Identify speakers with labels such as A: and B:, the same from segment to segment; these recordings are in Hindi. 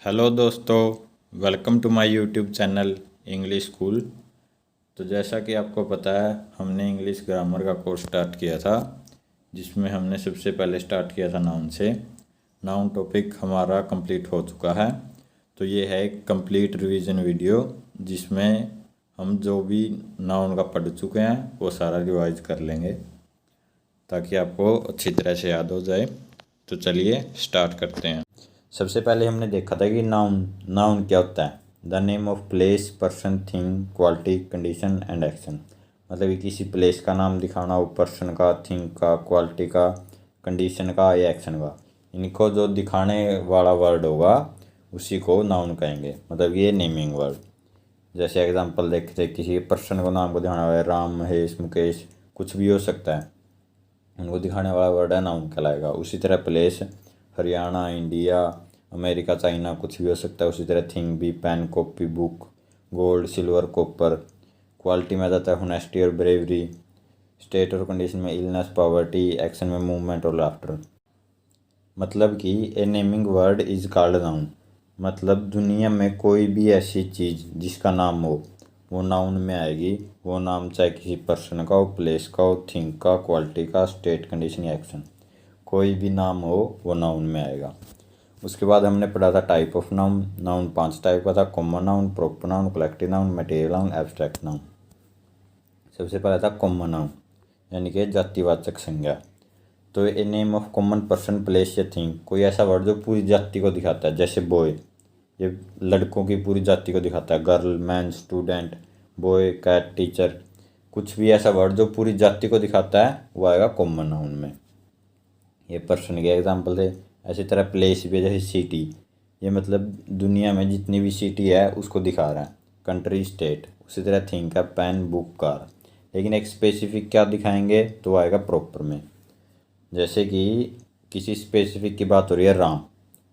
A: हेलो दोस्तों, welcome to my YouTube channel English school. तो जैसा कि आपको पता है, हमने इंग्लिश ग्रामर का कोर्स स्टार्ट किया था, जिसमें हमने सबसे पहले स्टार्ट किया था नाउन से। नाउन टॉपिक हमारा कंप्लीट हो चुका है। तो ये है एक कंप्लीट रिवीजन वीडियो, जिसमें हम जो भी नाउन का पढ़ चुके हैं वो सारा रिवाइज कर लेंगे, ताकि आपको अच्छी तरह से याद हो जाए। तो चलिए स्टार्ट करते हैं। सबसे पहले हमने देखा था कि नाउन नाउन क्या होता है। The name of place, person, thing, quality, condition and action. मतलब कि किसी प्लेस का नाम दिखाना हो, पर्सन का, थिंग का, क्वालिटी का, कंडीशन का या एक्शन का। इनको जो दिखाने वाला वर्ड होगा उसी को नाउन कहेंगे। मतलब ये नेमिंग वर्ड। जैसे एग्जांपल देखते हैं, किसी पर्सन को नाम को दिखाना हुआ है, राम, महेश, मुकेश, कुछ भी हो सकता है, उनको दिखाने वाला वर्ड है नाउन कहलाएगा। उसी तरह place Haryana, India, America, China, कुछ भी हो सकता है। उसी तरह थिंग भी, pen, copy, book, gold, silver, copper. Quality में आ जाता है होनेस्टी और ब्रेवरी। स्टेट और कंडीशन में इलनेस, पॉवर्टी। एक्शन में मूवमेंट और लाफ्टर। मतलब कि a naming word is called noun. मतलब दुनिया में कोई भी ऐसी चीज़ जिसका नाम हो वो नाउन में आएगी। वो नाम चाहे किसी पर्सन का हो, प्लेस का हो, थिंग का, क्वालिटी का, स्टेट, कंडीशन या एक्शन, कोई भी नाम हो वो नाउन में आएगा। उसके बाद हमने पढ़ा था type of noun. Noun 5 type का था: common noun, proper noun, collective noun, material noun, abstract noun. सबसे पहला था कॉमन नाउन, यानी कि जातिवाचक संज्ञा। तो a name of common person, place या थिंग, कोई ऐसा वर्ड जो पूरी जाति को दिखाता है। जैसे बॉय, ये लड़कों की पूरी जाति को दिखाता है। Girl, man, student, boy, cat, teacher, कुछ भी ऐसा वर्ड जो पूरी जाति को दिखाता है वो आएगा कॉमन नाउन में। ये पर्सन के एग्जाम्पल थे। ऐसी तरह प्लेस भी, जैसे सिटी, ये मतलब दुनिया में जितनी भी सिटी है उसको दिखा रहा है। Country, state. उसी तरह थिंक है, पेन, बुक, कार। लेकिन एक स्पेसिफिक क्या दिखाएंगे तो आएगा प्रॉपर में। जैसे कि किसी स्पेसिफिक की बात हो रही है, राम,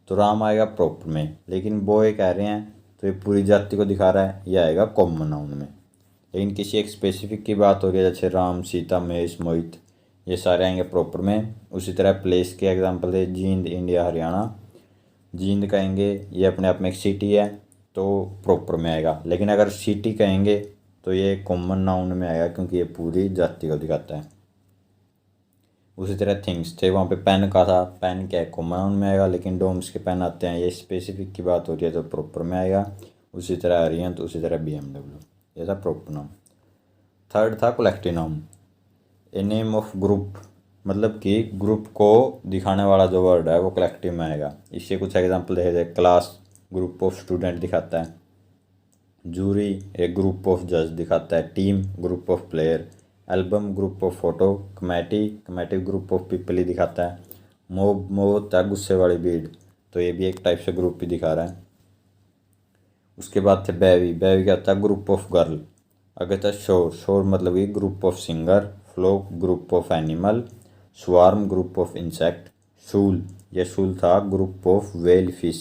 A: तो राम आएगा प्रॉपर में। लेकिन बॉय कह रहे हैं तो ये पूरी जाति को दिखा रहा है, ये आएगा कॉमन नाउन में। लेकिन किसी एक स्पेसिफिक की बात हो रही है, जैसे राम, सीता, महेश, मोहित, ये सारे आएंगे प्रॉपर में। उसी तरह प्लेस के एग्जांपल है जींद, इंडिया, हरियाणा। जींद कहेंगे ये अपने आप में एक सिटी है तो प्रॉपर में आएगा। लेकिन अगर सिटी कहेंगे तो ये कॉमन नाउन में आएगा, क्योंकि ये पूरी जाति को दिखाता है। उसी तरह थिंग्स थे, वहाँ पे पेन का था, पेन क्या है, कॉमन नाउन में आएगा। लेकिन डोम्स के पेन आते हैं, ये स्पेसिफिक की बात हो रही है तो प्रॉपर में आएगा। उसी तरह अरियंत, उसी तरह BMW, ये था प्रॉपर नाउन। थर्ड था collective noun, A name of group. मतलब कि ग्रुप को दिखाने वाला जो वर्ड है वो कलेक्टिव में आएगा। इसके कुछ एग्जांपल देखे जाए, क्लास ग्रुप ऑफ स्टूडेंट दिखाता है। जूरी एक ग्रुप ऑफ जज दिखाता है। Team group of player. Album group of photo. Committee group of people ही दिखाता है। मोब होता है गुस्से वाली भीड़, तो ये भी एक टाइप से ग्रुप ही दिखा रहा है। उसके बाद थे बेवी क्या होता है, ग्रुप ऑफ गर्ल। आगे था शोर मतलब कि group of singer. Flock group of animal. Swarm group of insect. Shoal, यह शूल था ग्रुप ऑफ वेल फिश,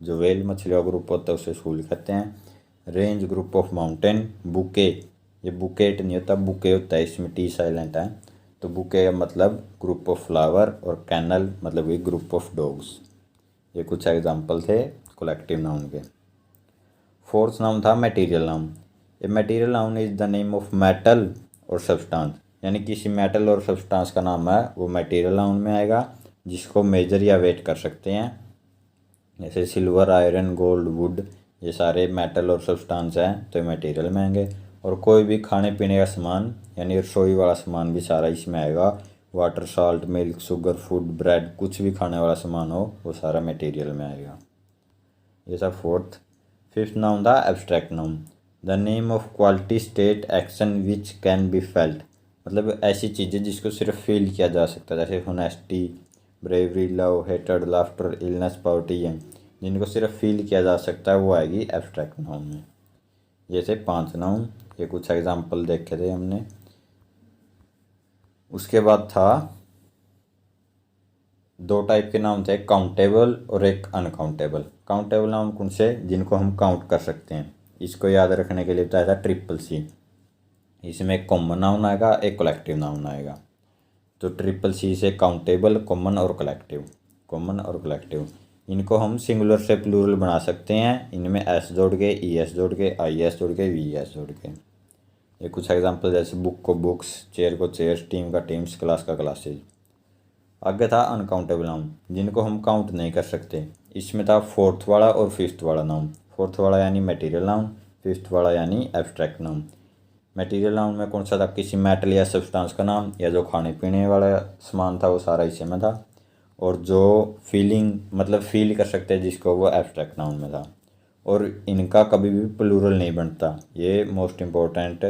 A: जो वेल मछली का ग्रुप होता है उसे शूल कहते हैं। Range group of mountain. Bouquet, ये बुकेट नहीं होता, बुके होता है, इसमें टी साइलेंट है। तो बुके मतलब ग्रुप ऑफ फ्लावर। और कैनल मतलब कि ग्रुप ऑफ डॉग्स। ये कुछ एग्जाम्पल थे कलेक्टिव नाउन के। फोर्थ नाउन था material noun. A material noun is the name of metal और सब्सटेंस, यानी किसी मेटल और सब्सटेंस का नाम है वो मटेरियल नाउन में आएगा, जिसको मेजर या वेट कर सकते हैं। जैसे सिल्वर, आयरन, गोल्ड, वुड, ये सारे मेटल और सब्सटेंस हैं तो ये मटेरियल में आएंगे। और कोई भी खाने पीने का सामान यानी रसोई वाला सामान भी सारा इसमें आएगा। Water, salt, milk, sugar, food, bread, कुछ भी खाने वाला सामान हो वो सारा मटेरियल में आएगा। ये था फोर्थ। फिफ्थ नाउन था abstract noun, the name of quality, state, action which can be felt. मतलब ऐसी चीज़ें जिसको सिर्फ फील किया जा सकता है, जैसे honesty, bravery, love, hated, laughter, illness, poverty, जिनको सिर्फ फील किया जा सकता है वो आएगी एब्स्ट्रैक्ट नाउन में। ये थे 5 नाउन, ये कुछ एग्जाम्पल देखे थे हमने। उसके बाद था 2 टाइप के नाउन थे, काउंटेबल और एक अनकाउंटेबल। काउंटेबल नाउन कौन से, जिनको हम काउंट कर सकते हैं। इसको याद रखने के लिए बताया था CCC। इसमें एक कॉमन नाउन आएगा, एक कलेक्टिव नाउन आएगा। तो CCC से काउंटेबल, कॉमन और कलेक्टिव। कॉमन और कलेक्टिव इनको हम सिंगुलर से प्लूरल बना सकते हैं, इनमें एस जोड़ के, ई एस जोड़ के, आई एस जोड़ के, वी एस जोड़ के। ये कुछ एग्जांपल जैसे बुक को बुक्स, चेयर को चेयर्स, टीम का टीम्स, क्लास का क्लासेज। आगे था अनकाउंटेबल नाउन, जिनको हम काउंट नहीं कर सकते। इसमें था फोर्थ वाला और फिफ्थ वाला नाउन। फोर्थ वाला यानी मटेरियल नाउन, फिफ्थ वाला यानी एब्स्ट्रैक्ट नाउन। मटेरियल नाउन में कौन सा था, किसी मेटल या सब्सटेंस का नाम या जो खाने पीने वाला सामान था वो सारा इसी में था। और जो फीलिंग मतलब फील कर सकते हैं जिसको, वो एब्स्ट्रैक्ट नाउन में था। और इनका कभी भी प्लूरल नहीं बनता, ये मोस्ट इम्पोर्टेंट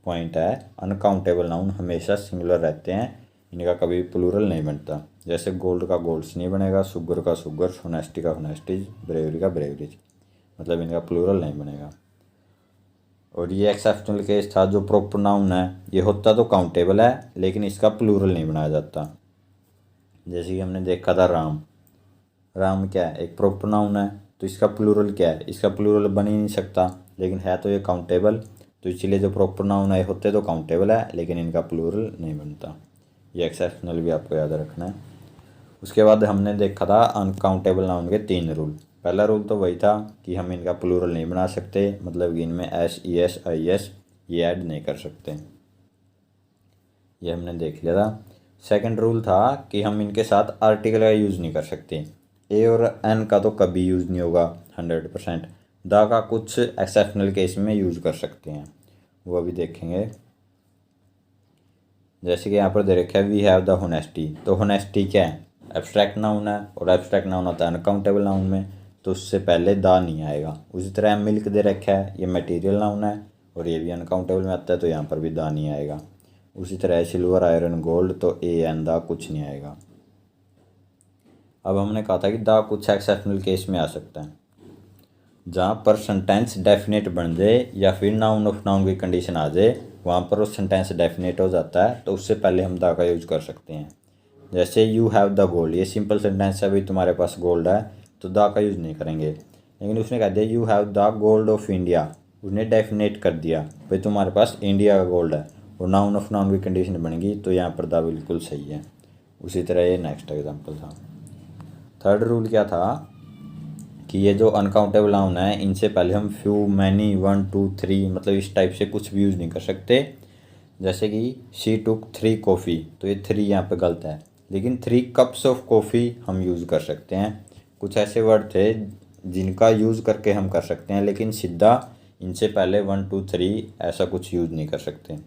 A: पॉइंट है। अनकाउंटेबल नाउन हमेशा सिंगुलर रहते हैं, इनका कभी प्लूरल नहीं बनता। जैसे गोल्ड का गोल्ड्स नहीं बनेगा, शुगर का शुगर, होनेस्टी का होनेस्टीज, ब्रेवरी का ब्रेवरीज, मतलब इनका प्लूरल नहीं बनेगा। और ये एक्सेप्शनल केस था, जो प्रॉपर नाउन है ये होता तो काउंटेबल है लेकिन इसका प्लूरल नहीं बनाया जाता। जैसे कि हमने देखा था राम, राम क्या है, एक प्रॉपर नाउन है, तो इसका प्लूरल क्या है, इसका प्लूरल बन ही नहीं सकता, लेकिन है तो ये काउंटेबल। तो इसलिए जो प्रॉपर नाउन है होते तो काउंटेबल है लेकिन इनका प्लूरल नहीं बनता। ये एक्सेप्शनल भी आपको याद रखना है। उसके बाद हमने देखा था अनकाउंटेबल नाउन के 3 रूल। पहला रूल तो वही था कि हम इनका प्लूरल नहीं बना सकते, मतलब कि इनमें S, E S, I S ये ऐड नहीं कर सकते, ये हमने देख लिया था। सेकंड रूल था कि हम इनके साथ आर्टिकल का यूज़ नहीं कर सकते। ए और एन का तो कभी यूज़ नहीं होगा 100%। द का कुछ एक्सेप्शनल केस में यूज़ कर सकते हैं, वो अभी देखेंगे। जैसे कि यहाँ पर दे रखा है वी हैव द होनेस्टी, तो होनेस्टी क्या है, एब्स्ट्रैक्ट नाउन है, और एब्स्ट्रैक्ट नाउन होता है अनकाउंटेबल नाउन में, तो उससे पहले द नहीं आएगा। उसी तरह मिल्क दे रखा है, ये मटेरियल नाउन है और ये भी अनकाउंटेबल में आता है, तो यहाँ पर भी द नहीं आएगा। उसी तरह सिल्वर, आयरन, गोल्ड, तो ए एन द कुछ नहीं आएगा। अब हमने कहा था कि द कुछ एक्सेप्शनल केस में आ सकता है, जहाँ पर सेंटेंस डेफिनेट बन जाए या फिर नाउन ऑफ नाउन की कंडीशन आ जाए, वहाँ पर वो सेंटेंस डेफिनेट हो जाता है, तो उससे पहले हम द का यूज़ कर सकते हैं। जैसे यू हैव द गोल्ड, ये सिंपल सेंटेंस है, भाई तुम्हारे पास गोल्ड है, तो द का यूज़ नहीं करेंगे। लेकिन उसने कह दिया you have the gold of India, उसने डेफिनेट कर दिया भाई तुम्हारे पास इंडिया का गोल्ड है, और नाउन ऑफ नाउन की कंडीशन बनेगी, तो यहाँ पर द बिल्कुल सही है। उसी तरह ये नेक्स्ट एग्जाम्पल था। थर्ड रूल क्या था कि ये जो अनकाउंटेबल नाउन है इनसे पहले हम फ्यू, मैनी, 1, 2, 3 मतलब इस टाइप से कुछ भी यूज़ नहीं कर सकते। जैसे कि शी टुक 3 कॉफ़ी, तो ये 3 यहाँ पे गलत है, लेकिन 3 कप्स ऑफ कॉफ़ी हम यूज़ कर सकते हैं। कुछ ऐसे वर्ड थे जिनका यूज़ करके हम कर सकते हैं, लेकिन सीधा इनसे पहले 1, 2, 3 ऐसा कुछ यूज़ नहीं कर सकते।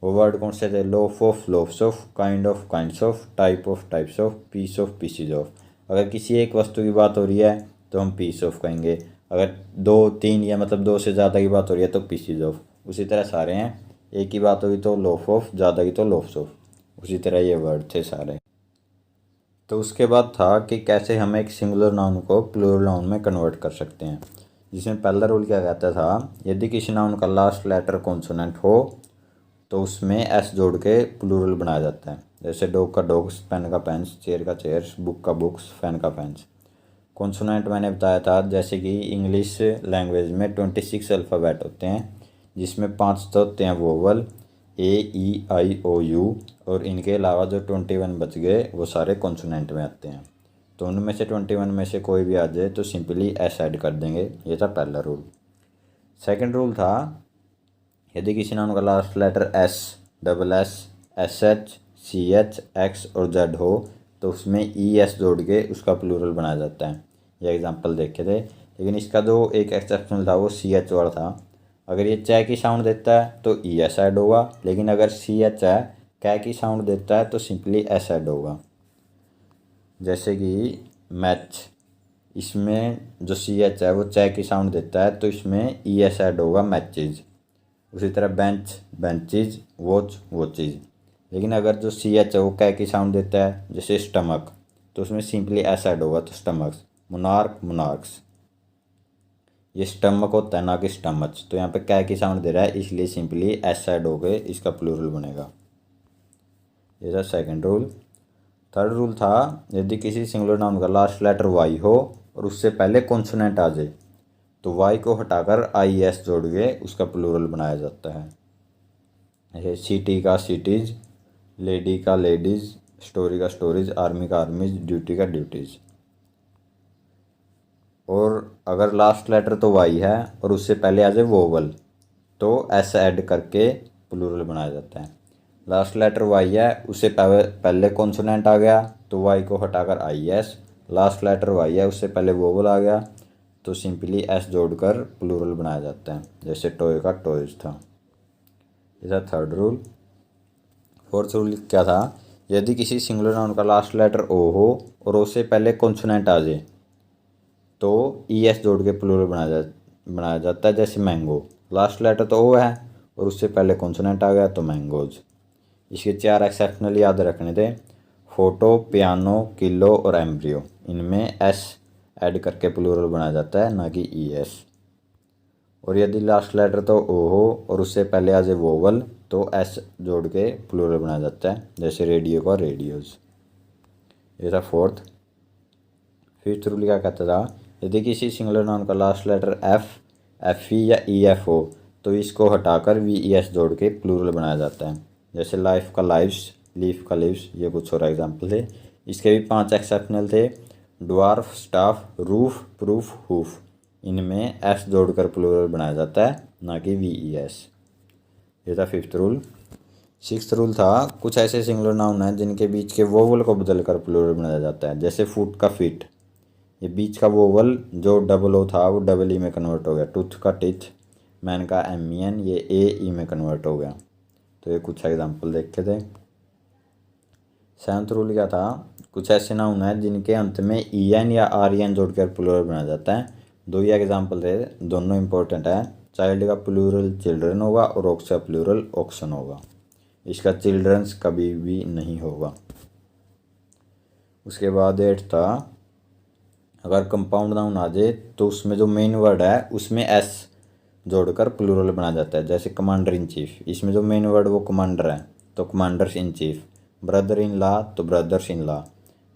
A: वो वर्ड कौन से थे, loaf of, loafs of, kind of, kinds of, type of, types of, piece of, pieces of. अगर किसी एक वस्तु की बात हो रही है तो हम पीस ऑफ कहेंगे, अगर 2, 3 या मतलब 2 से ज़्यादा की बात हो रही है तो पीसीज ऑफ। उसी तरह सारे हैं, एक की बात होगी तो लोफ ऑफ, ज़्यादा की तो लोफ्स ऑफ। उसी तरह ये वर्ड थे सारे। तो उसके बाद था कि कैसे हम एक सिंगुलर नाउन को प्लूरल नाउन में कन्वर्ट कर सकते हैं, जिसमें पहला रूल क्या कहता था, यदि किसी नाउन का लास्ट लेटर कॉन्सोनेंट हो तो उसमें एस जोड़ के प्लूरल बनाया जाता है। जैसे डॉग का डॉग्स, पेन का पेन्स, चेयर का चेयर्स, बुक का बुक्स, फैन का फैंस। कॉन्सोनेंट मैंने बताया था, जैसे कि इंग्लिश लैंग्वेज में 26 अल्फ़ाबेट होते हैं, जिसमें 5 तो होते हैं vowel, A, E, I, O, you, और इनके अलावा जो 21 बच गए वो सारे कॉन्सोनेंट में आते हैं। तो उनमें से 21 में से कोई भी आ जाए तो सिंपली एस ऐड कर देंगे। ये था पहला रूल। सेकंड रूल था, यदि किसी नाउन का last letter S, double S, S H, C H, X और जेड हो तो उसमें ई एस जोड़ के उसका प्लूरल बनाया जाता है। ये एग्जांपल देखे थे, लेकिन इसका जो एक एक्सेप्शनल था वो सी एच वाला था। अगर ये च की साउंड देता है तो ई एस ऐड होगा, लेकिन अगर सी एच है, कै की साउंड देता है तो सिंपली एस ऐड होगा। जैसे कि मैच, इसमें जो सी एच है वो च की साउंड देता है तो इसमें ई एस ऐड होगा, मैचेज। उसी तरह बेंच, बेंचेज, वॉच, वॉचेज। लेकिन अगर जो सी एच है वो कै की साउंड देता है, जैसे स्टमक, तो उसमें सिंपली एस ऐड होगा, तो स्टमक्स। Monarch, monarchs. ये स्टमक होता है ना कि स्टमच, तो यहाँ पे कै की साउंड दे रहा है इसलिए सिंपली एस ऐड हो गए, इसका प्लूरल बनेगा। ये था सेकंड रूल। थर्ड रूल था, यदि किसी सिंगुलर नाउन का लास्ट लेटर वाई हो और उससे पहले कॉन्सोनेंट आ जाए तो वाई को हटाकर आई एस जोड़ के उसका प्लूरल बनाया जाता है। जैसे सिटी का सिटीज़, लेडी का लेडीज़, स्टोरी का स्टोरीज, आर्मी का आर्मीज, ड्यूटी का ड्यूटीज़। और अगर लास्ट लेटर तो वाई है और उससे पहले आ जाए वोवल तो एस ऐड करके प्लूरल बनाया जाता है। लास्ट लेटर वाई है, उससे पहले कॉन्सोनेंट आ गया तो वाई को हटाकर I S. Last letter Y है, उससे पहले वोवल आ गया तो सिंपली एस जोड़कर प्लूरल बनाया जाता है, जैसे टॉय का टॉयज था। ये था थर्ड रूल। फोर्थ रूल क्या था, यदि किसी सिंगुलर नाउन का लास्ट लेटर ओ हो और उससे पहले कॉन्सोनेंट आ जाए तो ई एस जोड़ के प्लूरल बनाया जाता है, जैसे मैंगो। लास्ट लेटर तो ओ है और उससे पहले कॉन्सोनेंट आ गया तो मैंगोज। इसके 4 एक्सेप्शनल याद रखने थे, फोटो, पियानो, किलो और एम्ब्रियो। इनमें एस ऐड करके प्लूरल बनाया जाता है, ना कि ई एस। और यदि लास्ट लेटर तो ओ हो और उससे पहले आ जाए वोवल तो एस जोड़ के प्लूरल बनाया जाता है, जैसे रेडियो का रेडियोज। ये था फोर्थ। फिफ्थ रूल क्या कहता था, यदि किसी सिंगुलर नाउन का last letter F, F E या ई एफ हो तो इसको हटाकर वी ई एस जोड़ के प्लूरल बनाया जाता है, जैसे लाइफ का लाइव्स, लीफ का लीव्स। ये कुछ और एग्जाम्पल थे। इसके भी 5 एक्सेप्शनल थे, dwarf, staff, roof, proof, hoof. इनमें एस जोड़कर प्लूरल बनाया जाता है, ना कि वी ई एस। ये था फिफ्थ रूल। सिक्स्थ रूल था, कुछ ऐसे सिंगुलर नाउन हैं जिनके बीच के वोवल को बदलकर प्लूरल बनाया जाता है, जैसे फुट का फीट। ये बीच का वोवल जो डबल ओ था वो डबल ई में कन्वर्ट हो गया। टूथ का टिथ, मैन का एम ई एन, ये ए ई में कन्वर्ट हो गया। तो ये कुछ एग्जाम्पल देखे थे। सेवंथ रूल क्या था, कुछ ऐसे नाउन हैं जिनके अंत में ई एन या आर ई एन जोड़कर प्लूरल बनाया जाता है। 2 ही एग्जाम्पल थे, दोनों इंपॉर्टेंट है। चाइल्ड का प्लूरल चिल्ड्रन होगा और ऑक्स का प्लूरल ऑक्सन होगा। इसका चिल्ड्रंस कभी भी नहीं होगा। उसके बाद 8 था, अगर कंपाउंड नाउन आ जाए तो उसमें जो मेन वर्ड है उसमें एस जोड़कर प्लूरल बनाया जाता है, जैसे कमांडर इन चीफ। इसमें जो मेन वर्ड वो कमांडर है तो commanders in chief. Brother in law तो ब्रदर्स इन लॉ।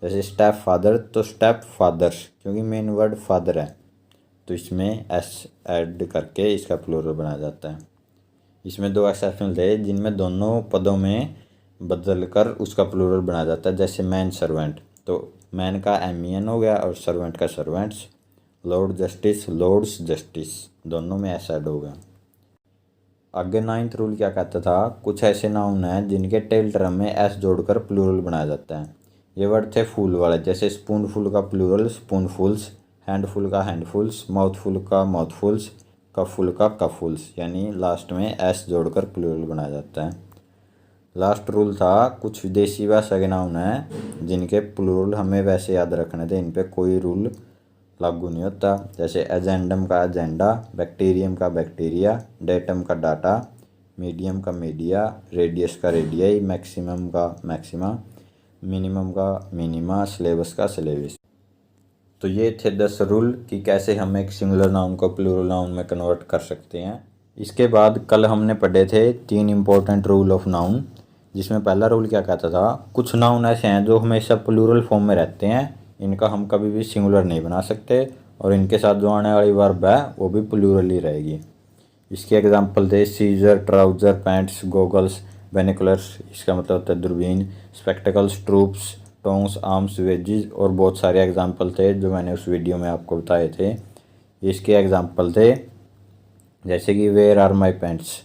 A: जैसे स्टेप फादर तो स्टेप फादर्स, क्योंकि मेन वर्ड फादर है तो इसमें एस ऐड करके इसका प्लूरल बनाया जाता है। इसमें 2 एक्सेप्शन थे जिनमें दोनों पदों में बदल कर उसका प्लूरल बनाया जाता है, जैसे मैन सर्वेंट तो मैन का एम ई एन हो गया और सर्वेंट का servants. Lord justice, lords justice, दोनों में एस ऐड हो गया। आगे 9th रूल क्या कहता था, कुछ ऐसे नाउन हैं जिनके टेल टर्म में एस जोड़कर प्लूरल बनाया जाता है। ये वर्ड थे फूल वाले, जैसे स्पूनफुल का प्लूरल स्पूनफुल्स, हैंडफुल का हैंडफुल्स, माउथफुल का माउथफुल्स, कपफुल का कपफुल्स, यानी लास्ट में एस जोड़कर प्लूरल बनाया जाता है। लास्ट रूल था, कुछ विदेशी भाषा के नाउन हैं जिनके प्लूरल हमें वैसे याद रखने थे, इन पे कोई रूल लागू नहीं होता, जैसे एजेंडम का एजेंडा, बैक्टीरियम का बैक्टीरिया, डेटम का डाटा, मीडियम का मीडिया, रेडियस का रेडियाई, मैक्सिमम का मैक्सिमा, मिनिमम का मिनिमा, सिलेबस का सिलेबस। तो ये थे 10 रूल कि कैसे हम एक सिंगुलर नाउन को प्लूरल नाउन में कन्वर्ट कर सकते हैं। इसके बाद कल हमने पढ़े थे 3 इंपॉर्टेंट रूल ऑफ नाउन, जिसमें पहला रूल क्या कहता था, कुछ नाउन ऐसे हैं जो हमेशा प्लूरल फॉर्म में रहते हैं, इनका हम कभी भी सिंगुलर नहीं बना सकते और इनके साथ जो आने वाली वर्ब है वो भी प्लूरल ही रहेगी। इसके एग्जांपल थे सीजर, ट्राउज़र, पैंट्स, गोगल्स, बेनिकुलर्स, इसका मतलब होता है दूरबीन, spectacles, troops, tongs, arms, wages, और बहुत सारे एग्जांपल थे जो मैंने उस वीडियो में आपको बताए थे। इसके एग्जांपल थे जैसे कि वेयर आर माई पैंट्स,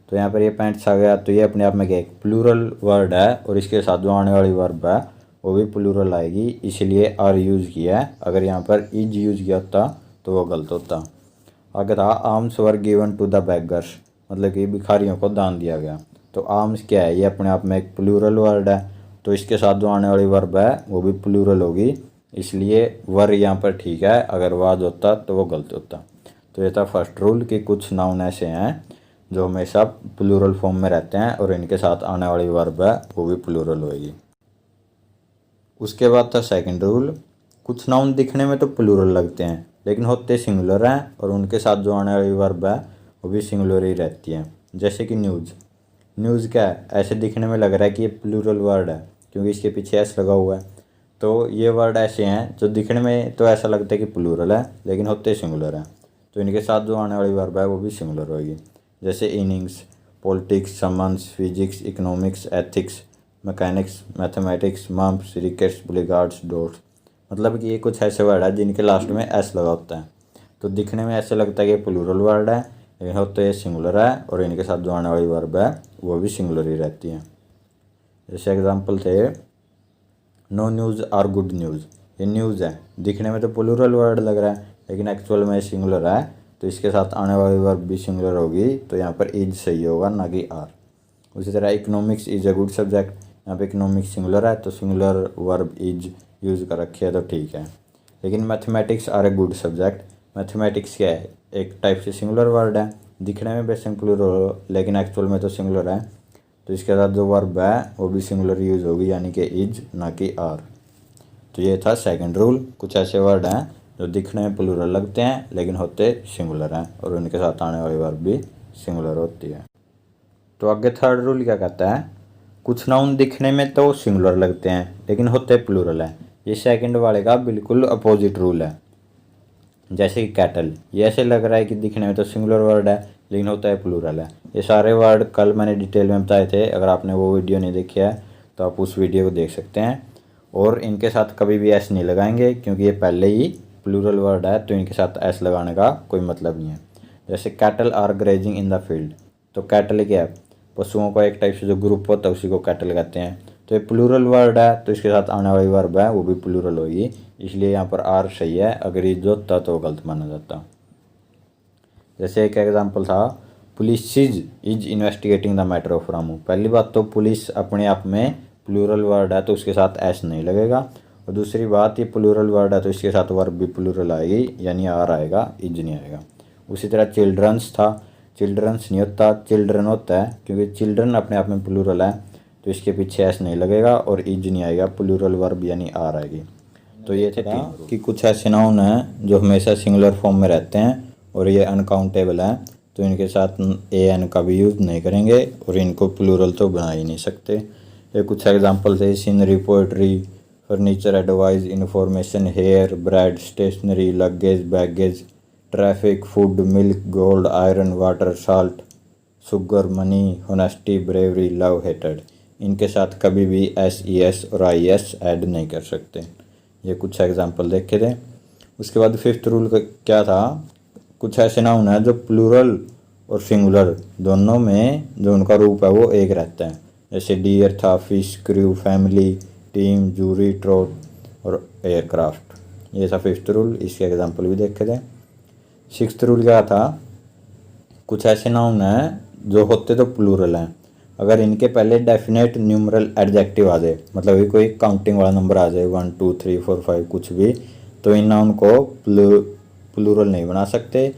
A: तो यहाँ पर ये पैंट्स आ गया तो ये अपने आप में क्या एक प्लूरल वर्ड है और इसके साथ जो आने वाली वर्ब है वो भी प्लूरल आएगी, इसलिए आर यूज़ किया है। अगर यहाँ पर इज यूज़ किया होता तो वो गलत होता। आगे था alms were given to the beggars, मतलब कि भिखारियों को दान दिया गया। तो आर्म्स क्या है, ये अपने आप में एक प्लूरल वर्ड है तो इसके साथ जो आने वाली वर्ब है वो भी प्लूरल होगी, इसलिए वर यहाँ पर ठीक है, अगर वाज होता तो वो गलत होता। तो ये था फर्स्ट रूल कि कुछ नाउन ऐसे हैं जो हमेशा प्लूरल फॉर्म में रहते हैं और इनके साथ आने वाली वर्ब है वो भी प्लूरल होगी। उसके बाद था सेकंड रूल, कुछ नाउन दिखने में तो प्लूरल लगते हैं लेकिन होते सिंगुलर हैं और उनके साथ जो आने वाली वर्ब है वो भी सिंगुलर ही रहती है, जैसे कि न्यूज़। न्यूज़ क्या है, ऐसे दिखने में लग रहा है कि ये प्लूरल वर्ड है क्योंकि इसके पीछे एस लगा हुआ है, तो ये वर्ड ऐसे हैं जो दिखने में तो ऐसा लगता है कि प्लूरल है लेकिन होते सिंगुलर हैं, तो इनके साथ जो आने वाली वर्ब है वो भी सिंगुलर होगी, जैसे innings, politics, summons, physics, economics, ethics, mechanics, mathematics, mumps, rickets, billiards, darts. मतलब कि ये कुछ ऐसे वर्ड है जिनके लास्ट में एस लगा होता है। तो दिखने में ऐसे लगता है कि प्लूरल वर्ड है, लेकिन होते ये सिंगुलर है और इनके साथ जो आने वाली वर्ब है वो भी सिंगुलर ही रहती है। जैसे एग्जाम्पल थे, no news are good news. ये न्यूज़ है, दिखने में तो प्लूरल वर्ड लग रहा है, लेकिन एक्चुअल में सिंगुलर है, तो इसके साथ आने वाली वर्ब भी सिंगुलर होगी, तो यहाँ पर इज सही होगा, ना कि आर। उसी तरह economics is a good subject, यहाँ पे इकोनॉमिक्स सिंगुलर है तो सिंगुलर वर्ब इज यूज़ कर रखी है तो ठीक है। लेकिन mathematics are a good subject, mathematics क्या है, एक टाइप से सिंगुलर वर्ड है, दिखने में बेशक प्लूरल हो लेकिन एक्चुअल में तो सिंगुलर है, तो इसके साथ जो वर्ब है वो भी सिंगुलर यूज़ होगी, यानी कि इज, ना कि आर। तो ये था सेकंड रूल। कुछ ऐसे वर्ड हैं जो दिखने में प्लूरल लगते हैं लेकिन होते सिंगुलर हैं और उनके साथ आने वाली वर्ब भी सिंगुलर होती है। तो आगे थर्ड रूल क्या कहता है, कुछ नाउन दिखने में तो सिंगुलर लगते हैं लेकिन होते प्लूरल है। ये सेकंड वाले का बिल्कुल अपोजिट रूल है। जैसे कि कैटल, ये ऐसे लग रहा है कि दिखने में तो सिंगुलर वर्ड है लेकिन होता है प्लूरल है। ये सारे वर्ड कल मैंने डिटेल में बताए थे, अगर आपने वो वीडियो नहीं देखी है तो आप उस वीडियो को देख सकते हैं। और इनके साथ कभी भी एस नहीं लगाएंगे क्योंकि ये पहले ही प्लूरल वर्ड है, तो इनके साथ एस लगाने का कोई मतलब नहीं है। जैसे cattle are grazing in the field, तो कैटल क्या है, पशुओं का एक टाइप से जो ग्रुप होता है उसी को कैटल कहते हैं। तो ये प्लूरल वर्ड है तो इसके साथ आने वाली वर्ब है वो भी प्लूरल होगी, इसलिए यहाँ पर आर सही है, अगर ये जो होता तो गलत माना जाता। जैसे एक एग्जांपल था, police is investigating the matter of Ramu. पहली बात तो पुलिस अपने आप में प्लूरल वर्ड है तो उसके साथ एस नहीं लगेगा, और दूसरी बात ये प्लूरल वर्ड है तो इसके साथ वर्ब भी प्लूरल आएगी, यानी आर आएगा, इज नहीं आएगा। उसी तरह चिल्ड्रंस था, चिल्ड्रंस नहीं होता, चिल्ड्रन होता है, क्योंकि चिल्ड्रन अपने आप में प्लूरल है तो इसके पीछे एस नहीं लगेगा और इज नहीं आएगा, प्लूरल वर्ब यानी आर आएगी। तो ये था कि कुछ ऐसे नाउन हैं जो हमेशा सिंगुलर फॉर्म में रहते हैं और ये अनकाउंटेबल हैं, तो इनके साथ ए एन का भी यूज़ नहीं करेंगे और इनको प्लूरल तो बना ही नहीं सकते। ये कुछ एग्जांपल थे, scenery, poetry, furniture, advice, information, hair, bread, stationery, luggage, baggage, traffic, food, milk, gold, iron, water, salt, sugar, money, honesty, bravery, love, हेटेड। इनके साथ कभी भी एस ई एस और आई एस ऐड नहीं कर सकते। ये कुछ एग्जांपल देखे थे। उसके बाद फिफ्थ रूल का क्या था, कुछ ऐसे नाउन है जो प्लूरल और सिंगुलर दोनों में जो उनका रूप है वो एक रहता है। जैसे डियर था, fish, crew, family, team, jury, trout और एयरक्राफ्ट। ये था फिफ्थ रूल, इसके एग्जांपल भी देखे थे। सिक्स्थ रूल क्या था, कुछ ऐसे नाउन हैं जो होते तो प्लूरल हैं, अगर इनके पहले डेफिनेट न्यूमरल एडजेक्टिव आ जाए, मतलब ये कोई काउंटिंग वाला नंबर आ जाए 1 2 3 4 5 कुछ भी, तो इन नाउन को प्लूरल नहीं बना सकते।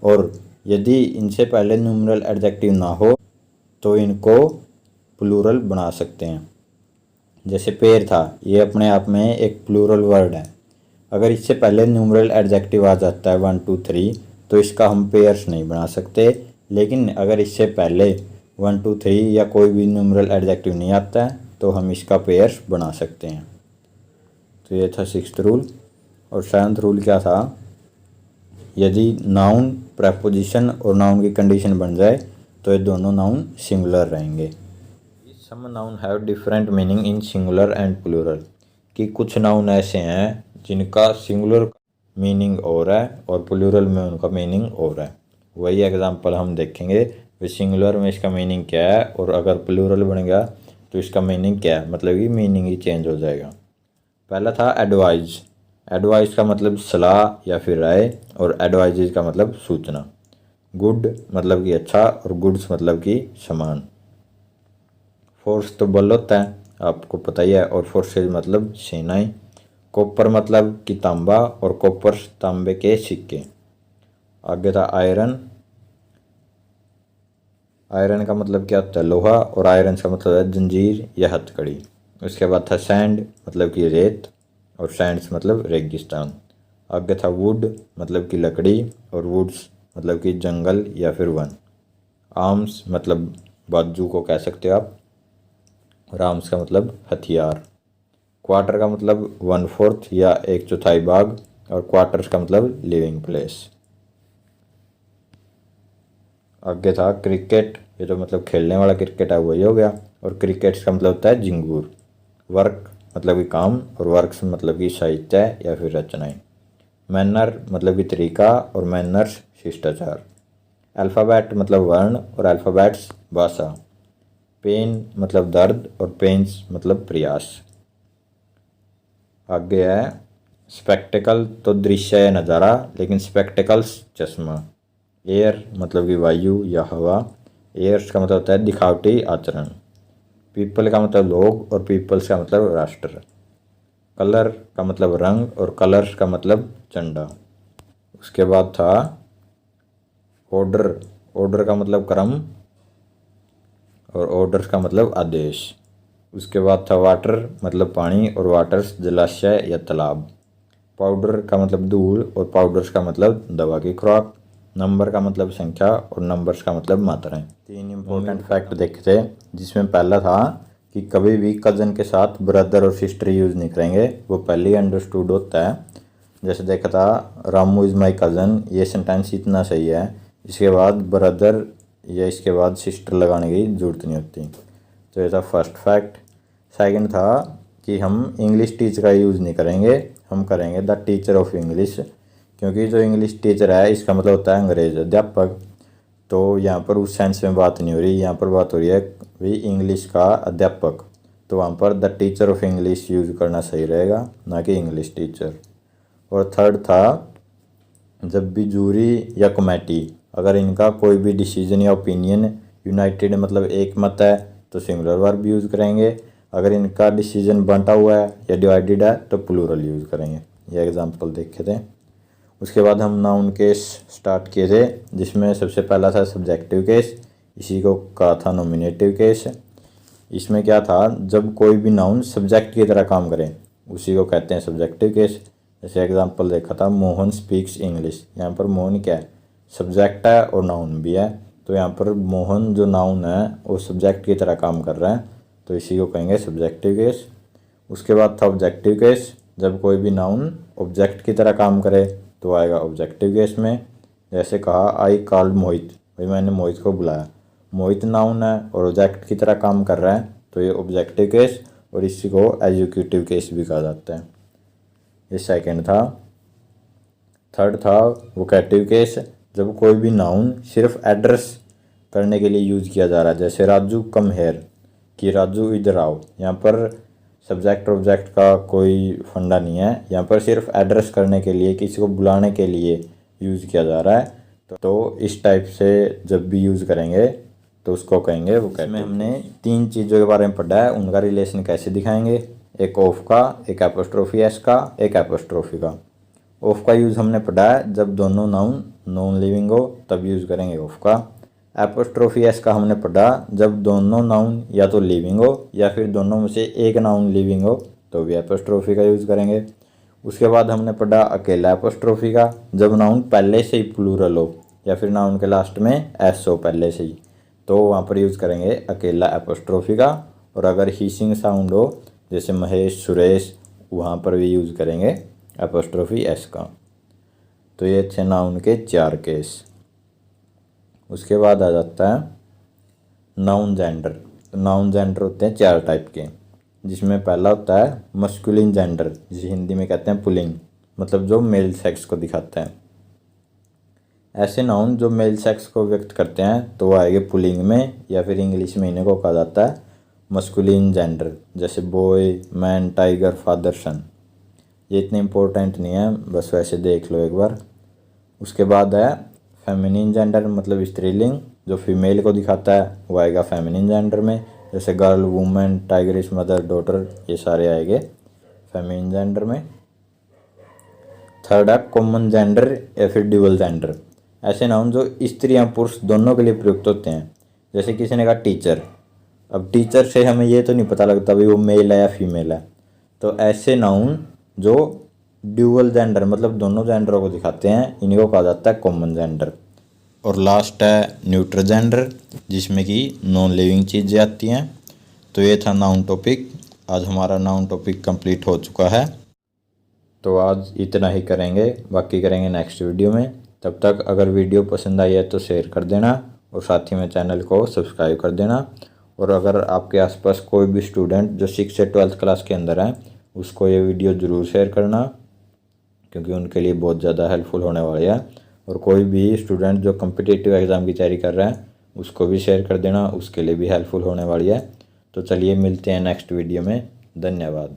A: और यदि इनसे पहले न्यूमरल एडजेक्टिव ना हो तो इनको प्लूरल बना सकते हैं। जैसे पेड़ था, ये अपने आप में एक प्लूरल वर्ड है, अगर इससे पहले न्यूमरल एडजेक्टिव आ जाता है 1 2 3 तो इसका हम पेयर्स नहीं बना सकते। लेकिन अगर इससे पहले 1 2 3 या कोई भी न्यूमरल एडजेक्टिव नहीं आता है तो हम इसका पेयर्स बना सकते हैं। तो ये था सिक्स्थ रूल। और सेवंथ रूल क्या था, यदि नाउन, प्रेपोजिशन और नाउन की कंडीशन बन जाए तो ये दोनों नाउन सिंगुलर रहेंगे। Some noun have different meaning in singular and plural, कि कुछ नाउन ऐसे हैं जिनका सिंगुलर मीनिंग और है और प्लूरल में उनका मीनिंग और है। वही एग्जांपल हम देखेंगे, वे सिंगुलर में इसका मीनिंग क्या है और अगर प्लूरल बन गया तो इसका मीनिंग क्या है, मतलब कि मीनिंग ही चेंज हो जाएगा। पहला था एडवाइज, एडवाइस का मतलब सलाह या फिर राय, और एडवाइजेज का मतलब सूचना। गुड मतलब कि अच्छा और गुड्स मतलब कि सामान। फोर्स तो बल होता है, आपको पता ही है, और फोर्सेज मतलब सेनाएं। कॉपर मतलब कि तांबा और कॉपर तांबे के सिक्के। आगे था आयरन, आयरन का मतलब क्या होता है, लोहा, और आयरन का मतलब है जंजीर या हथकड़ी। उसके बाद था सैंड मतलब कि रेत, और सैंड्स मतलब रेगिस्तान। आगे था वुड मतलब कि लकड़ी, और वुड्स मतलब कि जंगल या फिर वन। आर्म्स मतलब बाजू को कह सकते हो आप, और आर्म्स का मतलब हथियार। क्वार्टर का मतलब 1/4 या 1/4 भाग, और क्वार्टर्स का मतलब लिविंग प्लेस। आगे था क्रिकेट, ये जो मतलब खेलने वाला क्रिकेट है वही हो गया, और क्रिकेट्स का मतलब होता है झिंगूर। वर्क मतलब कि काम, और वर्क्स मतलब कि साहित्य या फिर रचनाएं। मैनर मतलब कि तरीका और मैनर्स शिष्टाचार। अल्फ़ाबेट मतलब वर्ण और अल्फ़ाबेट्स भाषा। पेन मतलब दर्द और पेन्स मतलब प्रयास। आगे है स्पेक्टिकल तो दृश्य या नज़ारा, लेकिन स्पेक्टिकल्स चश्मा। एयर मतलब कि वायु या हवा। एयर्स का मतलब होता है दिखावटी आचरण। पीपल का मतलब लोग और पीपल्स का मतलब राष्ट्र। कलर का मतलब रंग और कलर्स का मतलब झंडा। उसके बाद था ऑर्डर। ऑर्डर का मतलब क्रम और ऑर्डर्स का मतलब आदेश। उसके बाद था वाटर मतलब पानी और वाटर्स जलाशय या तालाब। पाउडर का मतलब धूल और पाउडर्स का मतलब दवा की खुराक। नंबर का मतलब संख्या और नंबर्स का मतलब मात्राएं। 3 इंपॉर्टेंट फैक्ट देखे थे, जिसमें पहला था कि कभी भी कज़न के साथ ब्रदर और सिस्टर यूज़ नहीं करेंगे, वो पहले ही अंडरस्टूड होता है। जैसे देखा था रामू इज़ माई कज़न, ये सेंटेंस इतना सही है। इसके बाद ब्रदर या इसके बाद सिस्टर लगाने की ज़रूरत नहीं होती। तो ये था फर्स्ट फैक्ट। सेकंड था कि हम इंग्लिश टीचर का यूज़ नहीं करेंगे, हम करेंगे द टीचर ऑफ इंग्लिश, क्योंकि जो इंग्लिश टीचर है इसका मतलब होता है अंग्रेज अध्यापक। तो यहाँ पर उस सेंस में बात नहीं हो रही, यहाँ पर बात हो रही है भाई इंग्लिश का अध्यापक, तो वहाँ पर the teacher of English use करना सही रहेगा, ना कि इंग्लिश टीचर। और थर्ड था जब भी जूरी या कमेटी अगर इनका कोई भी डिसीजन या ओपिनियन यूनाइटेड मतलब एक मत है तो सिंगुलर वर्ब यूज़ करेंगे, अगर इनका डिसीजन बंटा हुआ है या डिवाइडेड है तो प्लूरल यूज़ करेंगे। ये एग्जांपल देखे थे। उसके बाद हम नाउन केस स्टार्ट किए थे, जिसमें सबसे पहला था सब्जेक्टिव केस, इसी को कहा था नॉमिनेटिव केस। इसमें क्या था, जब कोई भी नाउन सब्जेक्ट की तरह काम करे उसी को कहते हैं सब्जेक्टिव केस। जैसे एग्जांपल देखा था मोहन स्पीक्स इंग्लिश, यहाँ पर मोहन क्या है, सब्जेक्ट है और नाउन भी है, तो यहाँ पर मोहन जो नाउन है वो सब्जेक्ट की तरह काम कर रहा है, तो इसी को कहेंगे सब्जेक्टिव केस। उसके बाद था ऑब्जेक्टिव केस, जब कोई भी नाउन ऑब्जेक्ट की तरह काम करे तो आएगा ऑब्जेक्टिव केस में। जैसे कहा आई कॉल्ड मोहित, भाई मैंने मोहित को बुलाया, मोहित नाउन है और ऑब्जेक्ट की तरह काम कर रहा है, तो ये ऑब्जेक्टिव केस, और इसी को एजुकेटिव केस भी कहा जाता है। ये सेकंड था। थर्ड था वोकेटिव केस, जब कोई भी नाउन सिर्फ एड्रेस करने के लिए यूज़ किया जा रहा है। जैसे राजू कम हेयर, कि राजू इधर आओ, यहाँ पर सब्जेक्ट ऑब्जेक्ट का कोई फंडा नहीं है, यहाँ पर सिर्फ एड्रेस करने के लिए, किसी को बुलाने के लिए यूज़ किया जा रहा है। तो इस टाइप से जब भी यूज़ करेंगे तो उसको कहेंगे वो। इसमें हमने 3 चीज़ों के बारे में पढ़ा है, उनका रिलेशन कैसे दिखाएंगे, एक ऑफ का, एक एपोस्ट्रोफी एस का, एक एपोस्ट्रोफी का। ऑफ का यूज़ हमने पढ़ा है, जब दोनों नाउन नॉन लिविंग हो तब यूज़ करेंगे ऑफ का। एपोस्ट्रोफी एस का हमने पढ़ा, जब दोनों नाउन या तो लिविंग हो या फिर दोनों में से एक नाउन लिविंग हो तो भी एपोस्ट्रोफी का यूज़ करेंगे। उसके बाद हमने पढ़ा अकेला एपोस्ट्रोफी का, जब नाउन पहले से ही प्लूरल हो या फिर नाउन के लास्ट में एस हो पहले से ही, तो वहाँ पर यूज़ करेंगे अकेला एपोस्ट्रोफी का। और अगर हीसिंग साउंड हो जैसे महेश सुरेश, वहाँ पर भी यूज़ करेंगे एपोस्ट्रोफी एस का। तो ये थे नाउन के 4 केस। उसके बाद आ जाता है नाउन जेंडर। तो नाउन जेंडर होते हैं 4 टाइप के, जिसमें पहला होता है मस्कुलिन जेंडर, जिसे हिंदी में कहते हैं पुल्लिंग, मतलब जो मेल सेक्स को दिखाता है। ऐसे नाउन जो मेल सेक्स को व्यक्त करते हैं तो वो आएंगे पुल्लिंग में, या फिर इंग्लिश में इन्हें को कहा जाता है मस्कुलिन जेंडर। जैसे बॉय, मैन, टाइगर, फादर, सन। ये इतने इम्पोर्टेंट नहीं है, बस वैसे देख लो एक बार। उसके बाद है फेमिनिन जेंडर, मतलब स्त्रीलिंग, जो फीमेल को दिखाता है वो आएगा फेमिनिन जेंडर में। जैसे गर्ल, वुमेन, टाइगरिश, मदर, डॉटर, ये सारे आएंगे फेमिनिन जेंडर में। थर्ड है कॉमन जेंडर या फिर ड्यूअल जेंडर, ऐसे नाउन जो स्त्री या पुरुष दोनों के लिए प्रयुक्त होते हैं। जैसे किसी ने कहा टीचर, अब टीचर से हमें ये तो नहीं पता लगता भाई वो मेल है या फीमेल है, तो ऐसे नाउन जो ड्यूअल जेंडर मतलब दोनों जेंडरों को दिखाते हैं इन्हीं को कहा जाता है कॉमन जेंडर। और लास्ट है न्यूट्रल जेंडर, जिसमें कि नॉन लिविंग चीज़ें आती हैं। तो ये था नाउन टॉपिक। आज हमारा नाउन टॉपिक कंप्लीट हो चुका है, तो आज इतना ही करेंगे, बाकी करेंगे नेक्स्ट वीडियो में। तब तक अगर वीडियो पसंद आई है तो शेयर कर देना और साथ ही में चैनल को सब्सक्राइब कर देना। और अगर आपके आसपास कोई भी स्टूडेंट जो 6 से 12th क्लास के अंदर है उसको ये वीडियो ज़रूर शेयर करना, क्योंकि उनके लिए बहुत ज़्यादा हेल्पफुल होने वाली है। और कोई भी स्टूडेंट जो कम्पिटिटिव एग्ज़ाम की तैयारी कर रहा है उसको भी शेयर कर देना, उसके लिए भी हेल्पफुल होने वाली है। तो चलिए मिलते हैं नेक्स्ट वीडियो में। धन्यवाद।